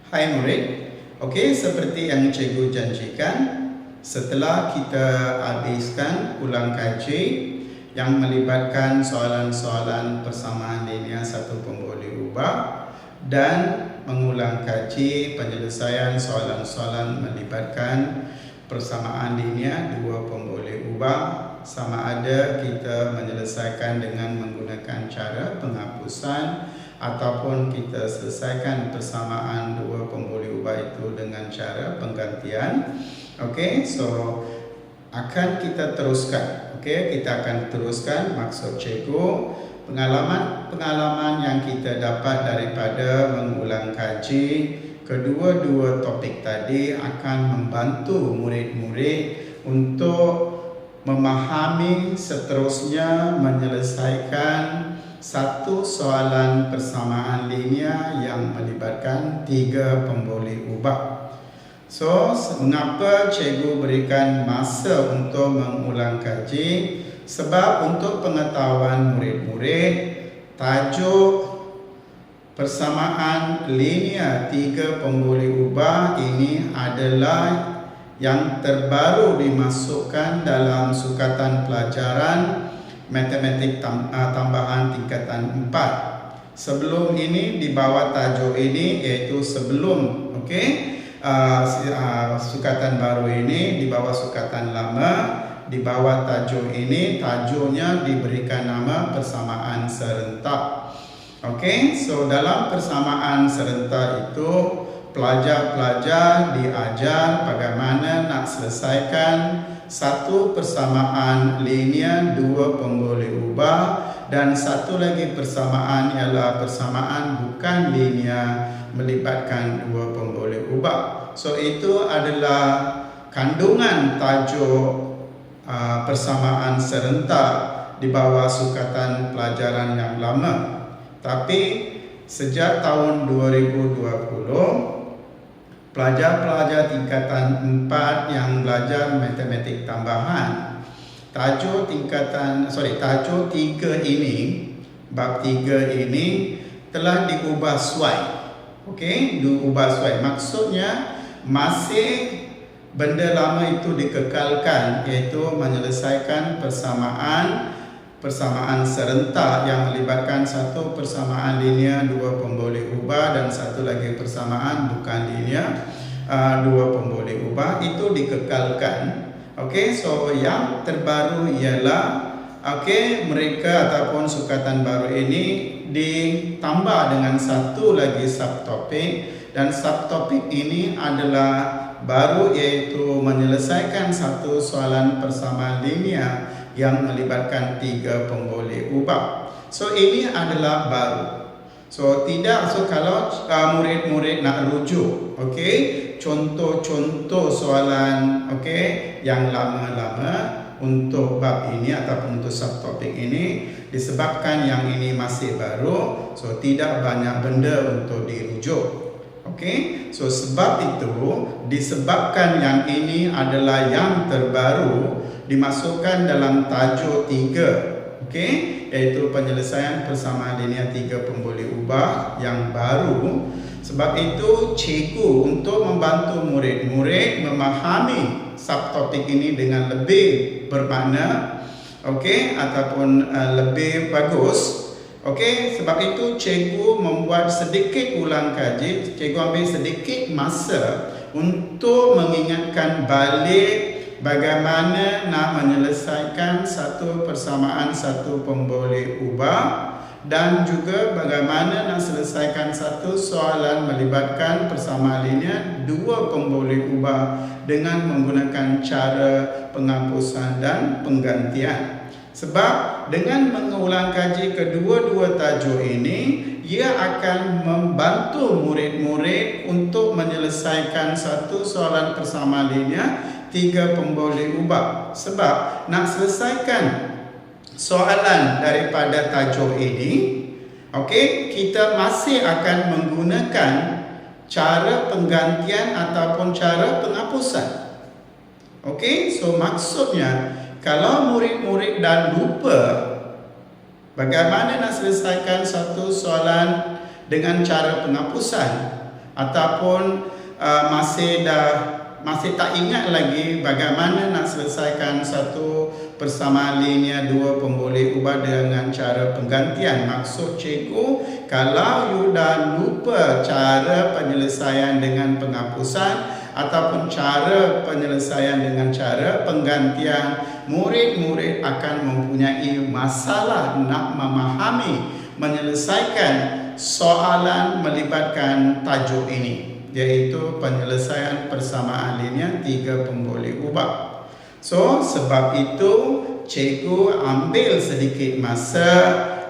Hai murid, okey, seperti yang cikgu janjikan, setelah kita habiskan ulang kaji yang melibatkan soalan-soalan persamaan linear satu pun boleh ubah dan mengulang kaji penyelesaian soalan-soalan melibatkan persamaan linear dua pun boleh ubah, sama ada kita menyelesaikan dengan menggunakan cara penghapusan ataupun kita selesaikan persamaan dua pun boleh ubah itu dengan cara penggantian. Okey, so akan kita teruskan. Okey, kita akan teruskan maksud cikgu pengalaman yang kita dapat daripada mengulang kaji kedua-dua topik tadi akan membantu murid-murid untuk memahami seterusnya menyelesaikan satu soalan persamaan linear yang melibatkan tiga pemboleh ubah. So, mengapa cikgu berikan masa untuk mengulang kaji? Sebab untuk pengetahuan murid-murid, tajuk persamaan linear tiga pemboleh ubah ini adalah yang terbaru dimasukkan dalam sukatan pelajaran Matematik tambahan tingkatan 4. Sebelum ini di bawah tajuk ini, iaitu sebelum sukatan baru ini di bawah sukatan lama, di bawah tajuk ini tajuknya diberikan nama persamaan serentak. Okey, so dalam persamaan serentak itu pelajar-pelajar diajar bagaimana nak selesaikan satu persamaan linear dua pemboleh ubah dan satu lagi persamaan ialah persamaan bukan linear melibatkan dua pemboleh ubah. So itu adalah kandungan tajuk persamaan serentak di bawah sukatan pelajaran yang lama. Tapi sejak tahun 2020 pelajar-pelajar tingkatan 4 yang belajar matematik tambahan, tajuk 3 ini, bab 3 ini telah diubah sesuai. Okey, diubah sesuai. Maksudnya masih benda lama itu dikekalkan, iaitu menyelesaikan persamaan serentak yang melibatkan satu persamaan linear dua pemboleh ubah dan satu lagi persamaan bukan linear dua pemboleh ubah, itu dikekalkan. Okey, so yang terbaru ialah mereka ataupun sukatan baru ini ditambah dengan satu lagi subtopik, dan subtopik ini adalah baru, iaitu menyelesaikan satu soalan persamaan linear yang melibatkan tiga pemboleh ubah. So ini adalah baru. So kalau murid-murid nak rujuk, contoh-contoh soalan yang lama-lama untuk bab ini ataupun untuk subtopik ini, disebabkan yang ini masih baru, so tidak banyak benda untuk dirujuk. So sebab itu, disebabkan yang ini adalah yang terbaru dimasukkan dalam tajuk 3, iaitu penyelesaian persamaan linear tiga pemboleh ubah yang baru. Sebab itu cikgu untuk membantu murid-murid memahami subtopik ini dengan lebih bermakna, ataupun lebih bagus. Sebab itu cikgu membuat sedikit ulang kaji, cikgu ambil sedikit masa untuk mengingatkan balik bagaimana nak menyelesaikan satu persamaan satu pemboleh ubah dan juga bagaimana nak selesaikan satu soalan melibatkan persamaan linear dua pemboleh ubah dengan menggunakan cara penghapusan dan penggantian. Sebab dengan mengulang kaji kedua-dua tajuk ini, ia akan membantu murid-murid untuk menyelesaikan satu soalan persamaan linear tiga pemboleh ubah. Sebab nak selesaikan soalan daripada tajuk ini, kita masih akan menggunakan cara penggantian ataupun cara penghapusan. So maksudnya, kalau murid-murid dah lupa bagaimana nak selesaikan satu soalan dengan cara penghapusan, ataupun masih tak ingat lagi bagaimana nak selesaikan satu persamaan linear dua pemboleh ubah dengan cara penggantian. Maksud cikgu, kalau you dah lupa cara penyelesaian dengan penghapusan ataupun cara penyelesaian dengan cara penggantian, murid-murid akan mempunyai masalah nak memahami menyelesaikan soalan melibatkan tajuk ini, iaitu penyelesaian persamaan linear tiga pemboleh ubah. So, sebab itu cikgu ambil sedikit masa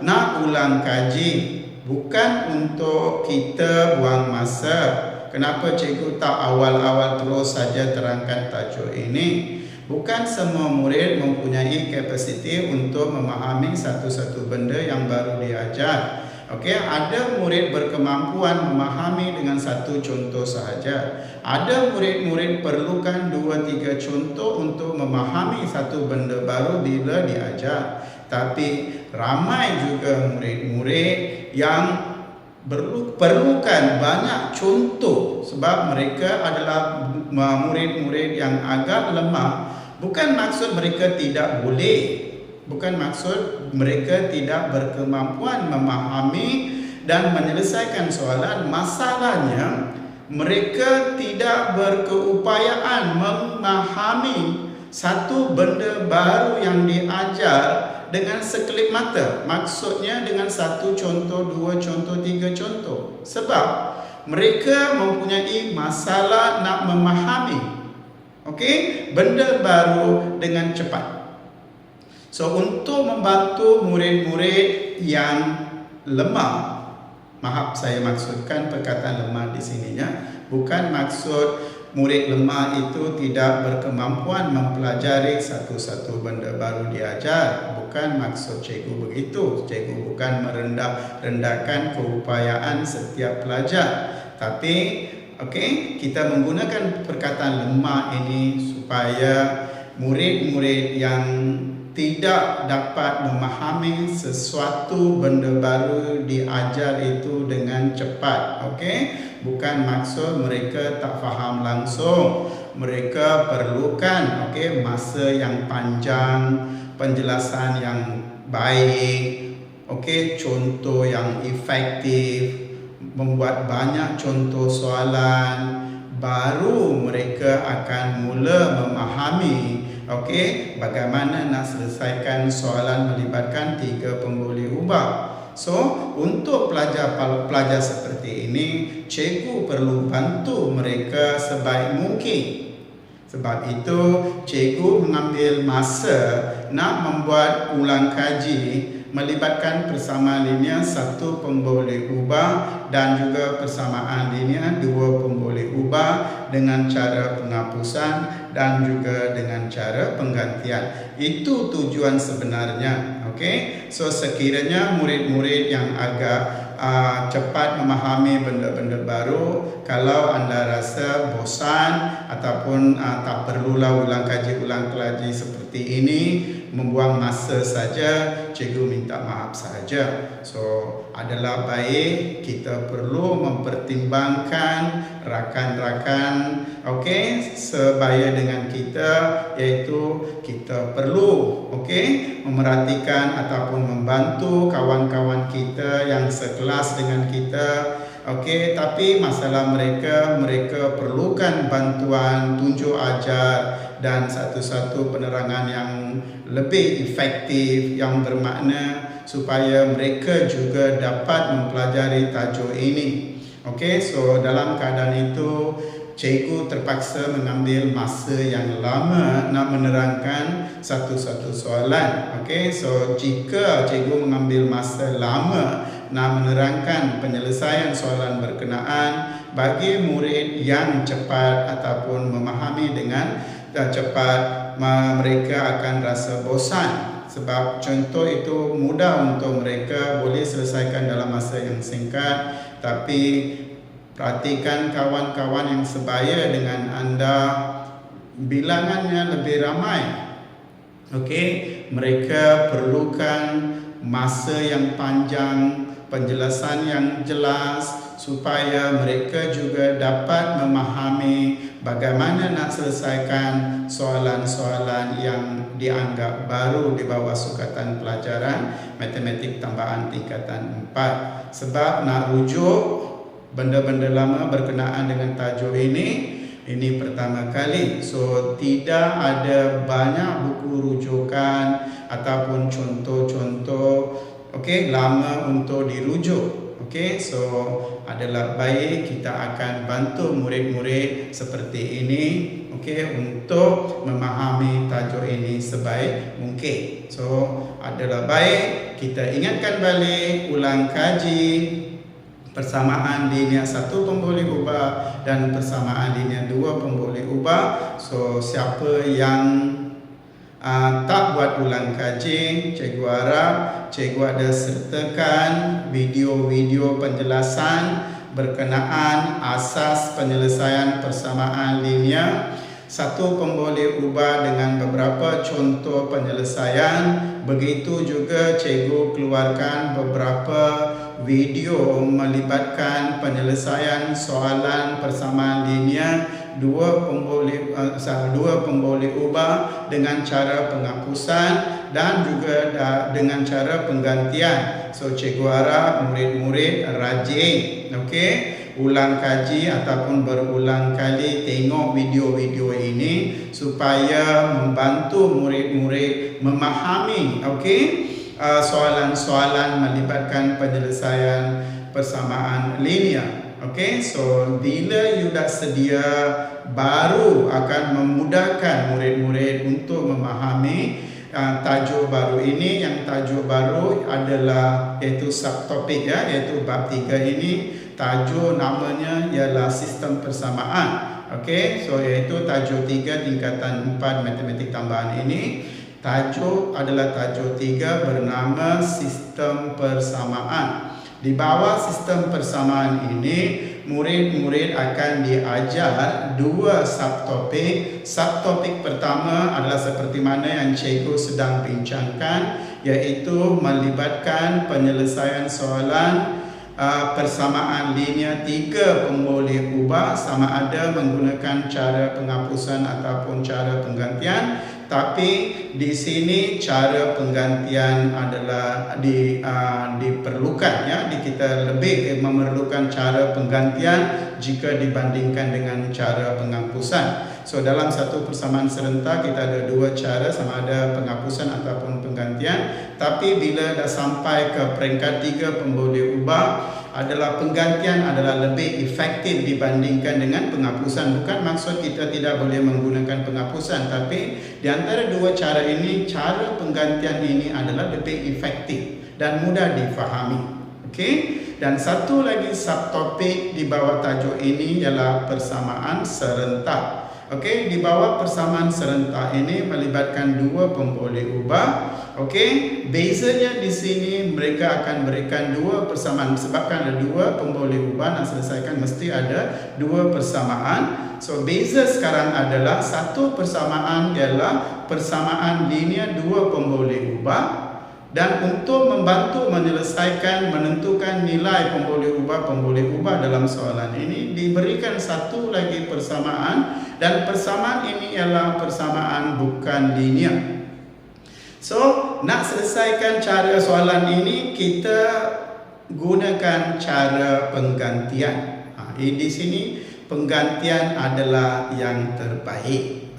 nak ulang kaji, bukan untuk kita buang masa. Kenapa cikgu tak awal-awal terus saja terangkan tajuk ini? Bukan semua murid mempunyai kapasiti untuk memahami satu-satu benda yang baru diajar. Okey, ada murid berkemampuan memahami dengan satu contoh sahaja. Ada murid-murid perlukan 2-3 contoh untuk memahami satu benda baru bila diajar. Tapi ramai juga murid-murid yang perlukan banyak contoh sebab mereka adalah murid-murid yang agak lemah. Bukan maksud mereka tidak boleh, bukan maksud mereka tidak berkemampuan memahami dan menyelesaikan soalan. Masalahnya, mereka tidak berkeupayaan memahami satu benda baru yang diajar dengan sekelip mata. Maksudnya dengan satu contoh, dua contoh, tiga contoh. Sebab mereka mempunyai masalah nak memahami benda baru dengan cepat. So, untuk membantu murid-murid yang lemah, maaf saya maksudkan perkataan lemah di sininya, bukan maksud murid lemah itu tidak berkemampuan mempelajari satu-satu benda baru diajar. Bukan maksud cikgu begitu. Cikgu bukan merendahkan keupayaan setiap pelajar. Tapi kita menggunakan perkataan lemah ini supaya murid-murid yang tidak dapat memahami sesuatu benda baru diajar itu dengan cepat. Bukan maksud mereka tak faham langsung. Mereka perlukan masa yang panjang, penjelasan yang baik, contoh yang efektif, membuat banyak contoh soalan, baru mereka akan mula memahami bagaimana nak selesaikan soalan melibatkan tiga pemboleh ubah. So, untuk pelajar seperti ini, cikgu perlu bantu mereka sebaik mungkin. Sebab itu, cikgu mengambil masa nak membuat ulang kaji melibatkan persamaan linear satu pemboleh ubah dan juga persamaan linear dua pemboleh ubah dengan cara penghapusan dan juga dengan cara penggantian. Itu tujuan sebenarnya. So, sekiranya murid-murid yang agak cepat memahami benda-benda baru, kalau anda rasa bosan ataupun tak perlulah ulang kaji seperti ini, membuang masa saja, cikgu minta maaf saja. So, adalah baik kita perlu mempertimbangkan rakan-rakan sebaya dengan kita, iaitu kita perlu memerhatikan ataupun membantu kawan-kawan kita yang sekelas dengan kita. Tapi masalah mereka perlukan bantuan tunjuk ajar dan satu-satu penerangan yang lebih efektif, yang bermakna supaya mereka juga dapat mempelajari tajuk ini. So dalam keadaan itu, cikgu terpaksa mengambil masa yang lama nak menerangkan satu-satu soalan. So jika cikgu mengambil masa lama nak menerangkan penyelesaian soalan berkenaan, bagi murid yang cepat ataupun memahami dengan cepat, mereka akan rasa bosan. Sebab contoh itu mudah untuk mereka boleh selesaikan dalam masa yang singkat. Tapi perhatikan kawan-kawan yang sebaya dengan anda, bilangannya lebih ramai. Mereka perlukan masa yang panjang, penjelasan yang jelas supaya mereka juga dapat memahami bagaimana nak selesaikan soalan-soalan yang dianggap baru di bawah sukatan pelajaran matematik tambahan tingkatan 4. Sebab nak rujuk benda-benda lama berkenaan dengan tajuk ini pertama kali. So tidak ada banyak buku rujukan ataupun contoh-contoh lama untuk dirujuk. So adalah baik kita akan bantu murid-murid seperti ini untuk memahami tajuk ini sebaik mungkin. So adalah baik kita ingatkan balik, ulang kaji persamaan linear 1 pun boleh ubah dan persamaan linear 2 pun boleh ubah. So siapa yang tak buat ulang kaji, cikgu harap cikgu ada sertakan video-video penjelasan berkenaan asas penyelesaian persamaan linear 1 pun boleh ubah dengan beberapa contoh penyelesaian. Begitu juga cikgu keluarkan beberapa video melibatkan penyelesaian soalan persamaan linear 2 pun boleh ubah dengan cara penghapusan dan juga dengan cara penggantian. So cikgu harap murid-murid rajin ulang kaji ataupun berulang kali tengok video-video ini supaya membantu murid-murid memahami soalan-soalan melibatkan penyelesaian persamaan linear. So bila you dah sedia, baru akan memudahkan murid-murid untuk memahami tajuk baru ini. Yang tajuk baru adalah iaitu subtopik iaitu bab 3 ini. Tajuk namanya ialah sistem persamaan. So iaitu tajuk 3 tingkatan 4 matematik tambahan ini. Tajuk adalah tajuk 3 bernama sistem persamaan. Di bawah sistem persamaan ini, murid-murid akan diajar 2 subtopik. Subtopik pertama adalah seperti mana yang cikgu sedang bincangkan, iaitu melibatkan penyelesaian soalan persamaan linear 3 pun boleh ubah, sama ada menggunakan cara penghapusan ataupun cara penggantian. Tapi di sini cara penggantian adalah diperlukan kita lebih memerlukan cara penggantian jika dibandingkan dengan cara penghapusan. So dalam satu persamaan serentak kita ada 2 cara, sama ada penghapusan ataupun penggantian. Tapi bila dah sampai ke peringkat 3 pun boleh ubah, adalah penggantian adalah lebih efektif dibandingkan dengan penghapusan. Bukan maksud kita tidak boleh menggunakan penghapusan, tapi di antara 2 cara ini, cara penggantian ini adalah lebih efektif dan mudah difahami. Dan satu lagi subtopik di bawah tajuk ini ialah persamaan serentak. Di bawah persamaan serentak ini melibatkan 2 pun boleh ubah. Bezanya di sini mereka akan berikan 2 persamaan. Sebabkan ada 2 pun boleh ubah, nak selesaikan mesti ada 2 persamaan. So beza sekarang adalah satu persamaan ialah persamaan linear 2 pun boleh ubah. Dan untuk membantu menyelesaikan, menentukan nilai pun boleh ubah dalam soalan ini, diberikan satu lagi persamaan, dan persamaan ini ialah persamaan bukan linear. So nak selesaikan cara soalan ini, kita gunakan cara penggantian. Di sini penggantian adalah yang terbaik.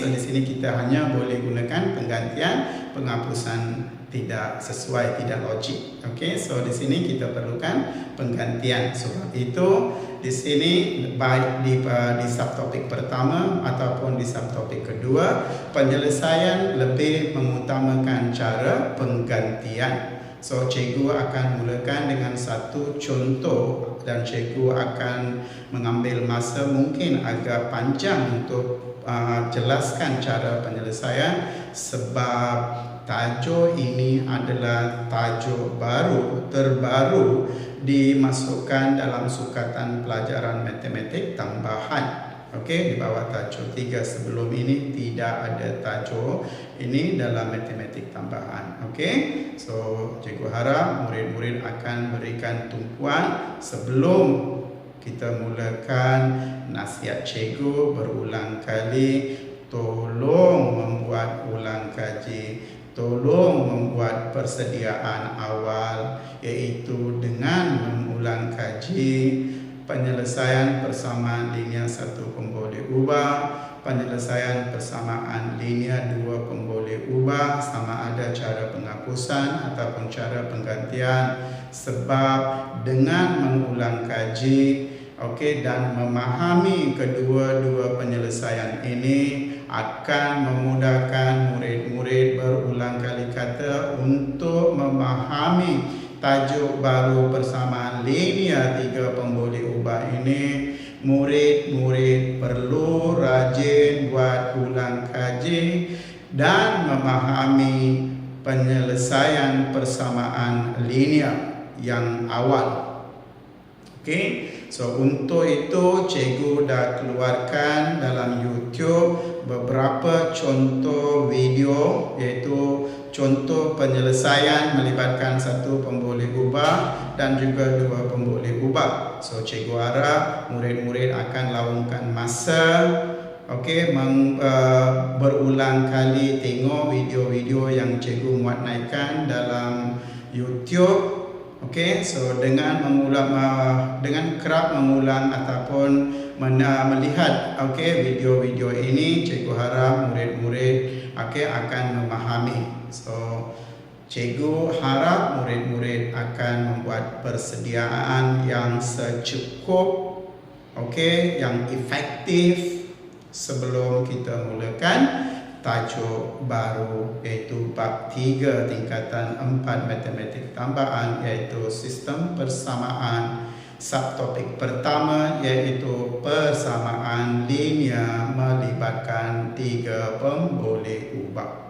So di sini kita hanya boleh gunakan penggantian, penghapusan tidak sesuai, tidak logik. So di sini kita perlukan penggantian. Sebab itu di sini baik di subtopik pertama ataupun di subtopik kedua, penyelesaian lebih mengutamakan cara penggantian. So cikgu akan mulakan dengan satu contoh dan cikgu akan mengambil masa mungkin agak panjang untuk jelaskan cara penyelesaian, sebab tajuk ini adalah tajuk terbaru dimasukkan dalam sukatan pelajaran matematik tambahan. Okey, di bawah tajuk 3. Sebelum ini tidak ada tajuk ini dalam matematik tambahan. Okey. So, cikgu harap murid-murid akan berikan tumpuan sebelum kita mulakan nasihat cikgu berulang kali. Tolong membuat ulang kaji, tolong membuat persediaan awal, iaitu dengan mengulang kaji penyelesaian persamaan linear 1 pemboleh ubah, penyelesaian persamaan linear 2 pemboleh ubah, sama ada cara penghapusan ataupun cara penggantian. Sebab dengan mengulang kaji, okey, dan memahami kedua-dua penyelesaian ini akan memudahkan murid-murid berulang kali kata untuk memahami tajuk baru persamaan linear 3 pemboleh ubah ini. Murid-murid perlu rajin buat ulang kaji dan memahami penyelesaian persamaan linear yang awal. Okey, so untuk itu cikgu dah keluarkan dalam YouTube beberapa contoh video, iaitu contoh penyelesaian melibatkan 1 pemboleh ubah dan juga 2 pemboleh ubah. So cikgu harap murid-murid akan laungkan masa, okey, berulang kali tengok video-video yang cikgu muat naikkan dalam YouTube. Okey, so dengan kerap mengulang ataupun melihat video-video ini, cikgu harap murid-murid akan memahami. So cikgu harap murid-murid akan membuat persediaan yang secukup, yang efektif sebelum kita mulakan tajuk baru, iaitu bab 3 tingkatan 4 matematik tambahan, iaitu sistem persamaan. Subtopik pertama iaitu persamaan linear melibatkan 3 pemboleh ubah.